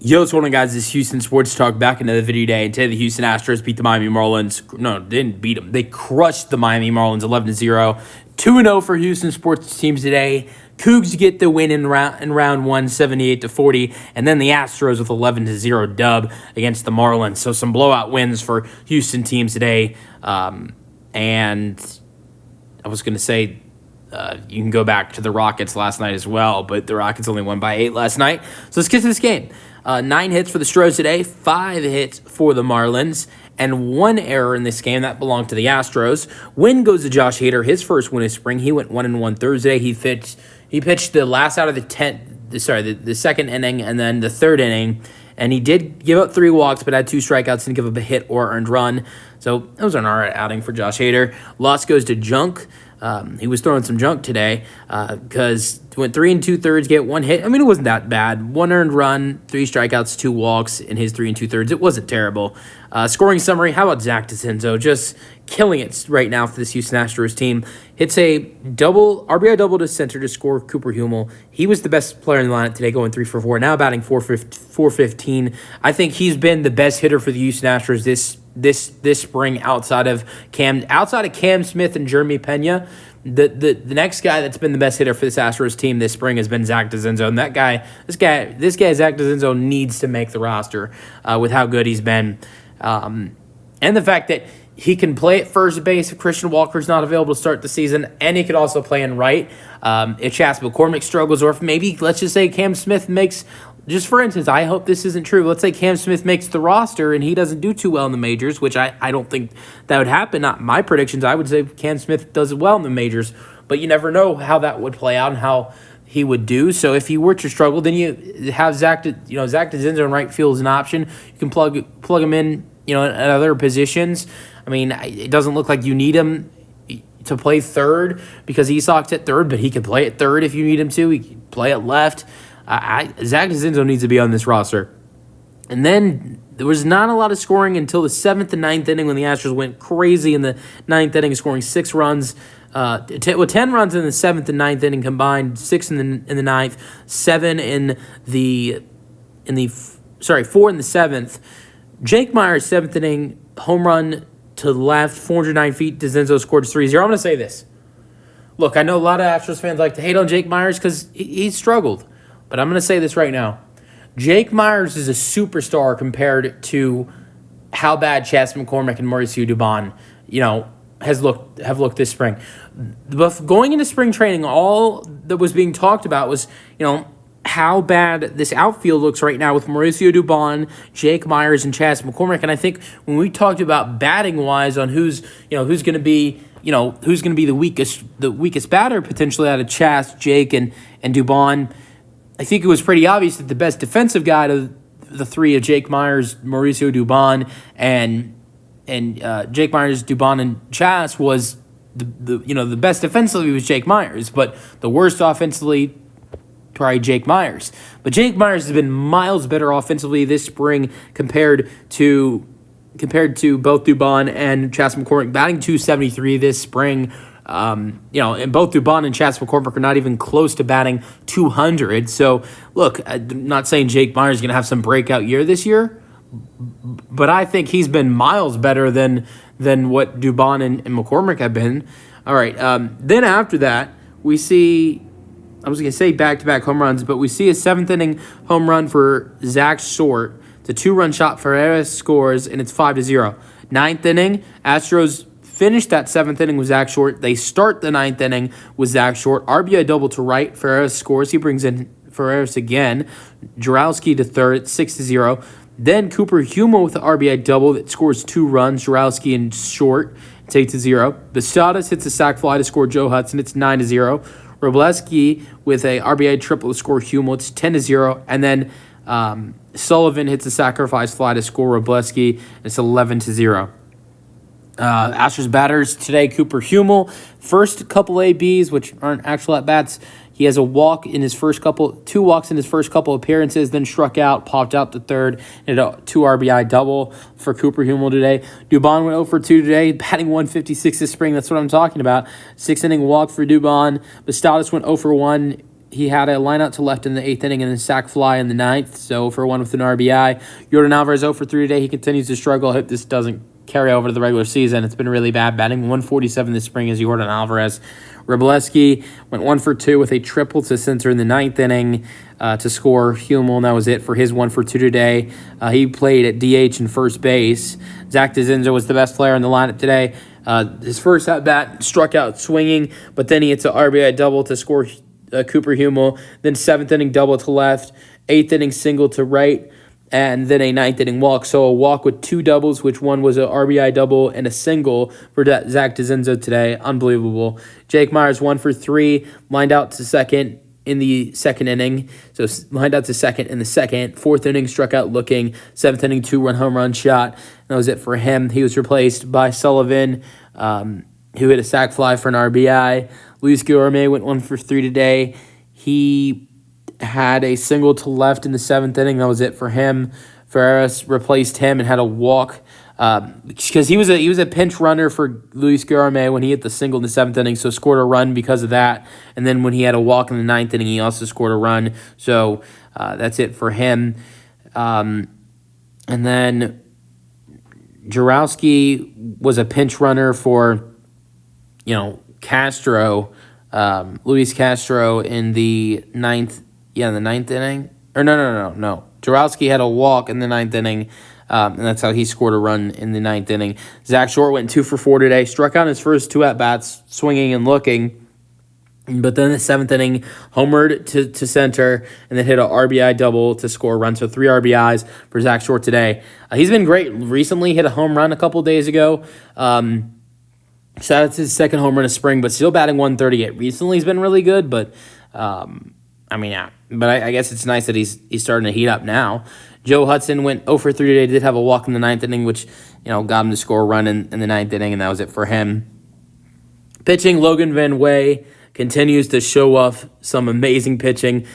Yo, what's going on, guys? This is Houston Sports Talk back into the video today. And today the Houston Astros beat the Miami Marlins. No, they didn't beat them. They crushed the Miami Marlins 11-0. 2-0 for Houston sports teams today. Cougs get the win in round one, 78-40. And then the Astros with 11-0 dub against the Marlins. So some blowout wins for Houston teams today. And I was going to say, you can go back to the Rockets last night as well, but the Rockets only won by 8 last night. So let's get to this game. 9 hits for the Astros today, 5 hits for the Marlins, and 1 error in this game. That belonged to the Astros. Win goes to Josh Hader, his first win of spring. He went 1-1 Thursday. He pitched the last out of the second inning and then the third inning, and he did give up 3 walks, but had 2 strikeouts, didn't give up a hit or earned run. So that was an all right outing for Josh Hader. Loss goes to Junk. He was throwing some junk today because went 3 2/3, get 1 hit. I mean, it wasn't that bad. 1 earned run, 3 strikeouts, 2 walks in his 3 2/3. It wasn't terrible. Scoring summary, how about Zach DeCenzo? Just killing it right now for this Houston Astros team. Hits a RBI double to center to score Cooper Hummel. He was the best player in the lineup today, going 3 for 4. Now batting 415. I think he's been the best hitter for the Houston Astros this spring outside of Cam Smith and Jeremy Pena. The next guy that's been the best hitter for this Astros team this spring has been Zach DeCenzo, and this guy Zach DeCenzo needs to make the roster with how good he's been, and the fact that he can play at first base if Christian Walker's not available to start the season, and he could also play in right if Chas McCormick struggles, or if maybe, let's just say, Cam Smith makes, just for instance, I hope this isn't true, let's say Cam Smith makes the roster and he doesn't do too well in the majors, which I don't think that would happen. Not my predictions. I would say Cam Smith does well in the majors, but you never know how that would play out and how he would do. So if he were to struggle, then you have Zach DeCenzo in right field as an option. You can plug him in, at other positions. I mean, it doesn't look like you need him to play third because he sucks at third, but he can play at third if you need him to. He can play at left. Zach DeCenzo needs to be on this roster. And then there was not a lot of scoring until the 7th and 9th inning when the Astros went crazy in the 9th inning, scoring 6 runs. 10 runs in the 7th and 9th inning combined, 6 in the 9th, 4 in the 7th. Jake Meyers, 7th inning, home run to the left, 409 feet. DeCenzo scored 3-0. I'm going to say this. Look, I know a lot of Astros fans like to hate on Jake Meyers because he struggled. But I'm going to say this right now. Jake Meyers is a superstar compared to how bad Chas McCormick and Mauricio Dubon, have looked this spring. But going into spring training, all that was being talked about was, how bad this outfield looks right now with Mauricio Dubon, Jake Meyers, and Chas McCormick. And I think when we talked about batting wise on who's going to be the weakest batter potentially out of Chas, Jake, and Dubon, I think it was pretty obvious that the best defensive guy of the 3 of Jake Meyers, Mauricio Dubon, and Jake Meyers, Dubon, and Chas was the best defensively was Jake Meyers, but the worst offensively, probably Jake Meyers. But Jake Meyers has been miles better offensively this spring compared to both Dubon and Chas McCormick, batting .273 this spring. And both Dubon and Chas McCormick are not even close to batting .200. So, look, I'm not saying Jake Meyers is going to have some breakout year this year, but I think he's been miles better than what Dubon and McCormick have been. All right, then after that, we see, I was going to say back-to-back home runs, but we see a 7th inning home run for Zach Short. It's a 2-run shot. Ferreira scores, and it's 5-0. 9th inning, Astros finish that 7th inning with Zach Short. They start the 9th inning with Zach Short. RBI double to right. Ferreira scores. He brings in Ferreira again. Jarowski to third. 6-0. Then Cooper Hummel with the RBI double that scores 2 runs. Jarowski and Short. It's 8-0. Bastadas hits a sac fly to score Joe Hudson. It's 9-0. Robleski with a RBI triple to score Hummel. It's 10-0. And then Sullivan hits a sacrifice fly to score Robleski. It's 11-0. Astros batters today, Cooper Hummel. First couple ABs, which aren't actual at-bats. He has 2 walks in his first couple appearances, then struck out, popped out to third, and a 2 RBI double for Cooper Hummel today. Dubon went 0 for 2 today, batting .156 this spring. That's what I'm talking about. 6-inning walk for Dubon. Bastadas went 0 for 1 he had a line out to left in the 8th inning and a sac fly in the 9th, so for one with an RBI. Jordan Alvarez 0 for 3 today. He continues to struggle. I hope this doesn't carry over to the regular season. It's been really bad batting. 147 this spring is Jordan Alvarez. Wroblewski went 1 for 2 with a triple to center in the 9th inning to score Hummel, and that was it for his 1 for 2 today. He played at DH and first base. Zach DeZenzo was the best player in the lineup today. His first at-bat struck out swinging, but then he hits an RBI double to score Cooper Hummel. Then 7th inning double to left, 8th inning single to right, and then a 9th inning walk. So a walk with 2 doubles, which one was an RBI double and a single for Zach DeZenzo today. Unbelievable. Jake Meyers 1 for 3, lined out to second in the 2nd inning. So lined out to second in the 2nd. 4th inning struck out looking. 7th inning 2-run home run shot. That was it for him. He was replaced by Sullivan, who hit a sac fly for an RBI. Luis Guillorme went 1 for 3 today. He had a single to left in the 7th inning. That was it for him. Ferreras replaced him and had a walk because he was a pinch runner for Luis Guillorme when he hit the single in the 7th inning, so scored a run because of that. And then when he had a walk in the 9th inning, he also scored a run. So that's it for him. And then Jarowski was a pinch runner for, Castro, Luis Castro in the 9th. Yeah, in the 9th inning. Or no. Jarowski had a walk in the 9th inning, and that's how he scored a run in the 9th inning. Zach Short went 2 for 4 today, struck out his first 2 at-bats, swinging and looking. But then the 7th inning, homered to center, and then hit an RBI double to score a run. So 3 RBIs for Zach Short today. He's been great. Recently hit a home run a couple days ago. Shout out to his 2nd home run of spring, but still batting 138. Recently he's been really good, but I guess it's nice that he's starting to heat up now. Joe Hudson went 0 for 3 today. Did have a walk in the 9th inning, which got him to score a run in the 9th inning, and that was it for him. Pitching, Logan Van Way continues to show off some amazing pitching.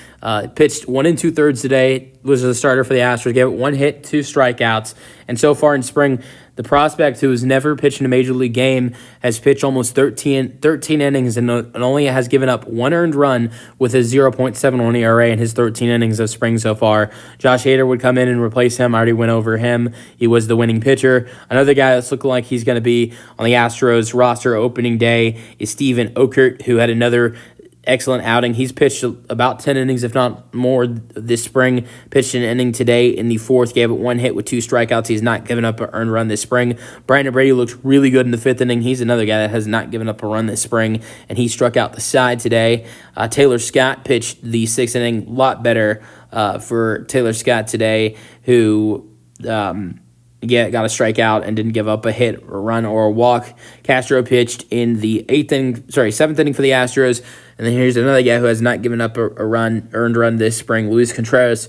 Pitched 1 2/3 today. Was a starter for the Astros. Gave it 1 hit, 2 strikeouts, and so far in spring, the prospect, who has never pitched in a major league game, has pitched almost 13 innings and only has given up 1 earned run with a 0.71 ERA in his 13 innings of spring so far. Josh Hader would come in and replace him. I already went over him. He was the winning pitcher. Another guy that's looking like he's going to be on the Astros roster opening day is Steven Okert, who had another excellent outing. He's pitched about 10 innings, if not more, this spring. Pitched an inning today in the 4th. Gave it 1 hit with 2 strikeouts. He's not given up an earned run this spring. Brandon Brady looked really good in the 5th inning. He's another guy that has not given up a run this spring, and he struck out the side today. Taylor Scott pitched the 6th inning. A lot better for Taylor Scott today, who got a strikeout and didn't give up a hit, a run, or a walk. Castro pitched in the 7th inning for the Astros. And then here's another guy who has not given up a earned run this spring. Luis Contreras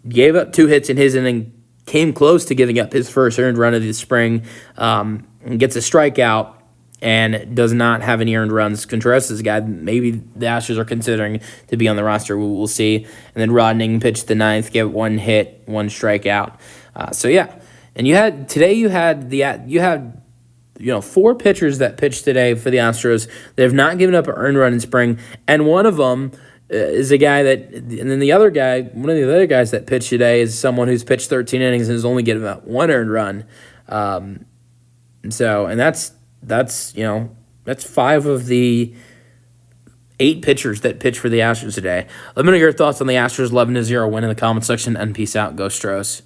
gave up 2 hits in his inning, came close to giving up his first earned run of the spring, gets a strikeout, and does not have any earned runs. Contreras is a guy maybe the Astros are considering to be on the roster. We'll see. And then Rodning pitched the 9th, gave 1 hit, 1 strikeout. And you had 4 pitchers that pitched today for the Astros. They have not given up an earned run in spring, and one of them is a guy that, and then one of the other guys that pitched today is someone who's pitched 13 innings and has only given up 1 earned run. That's 5 of the 8 pitchers that pitched for the Astros today. Let me know your thoughts on the Astros 11-0 win in the comment section, and peace out. Go Stros.